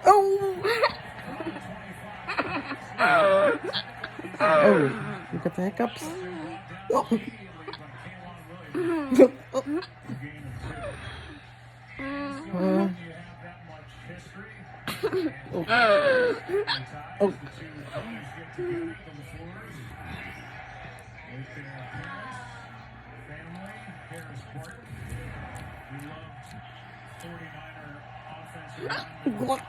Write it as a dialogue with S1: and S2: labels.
S1: Oh! Oh, you got the hiccups? Oh. Oh. Oh. What?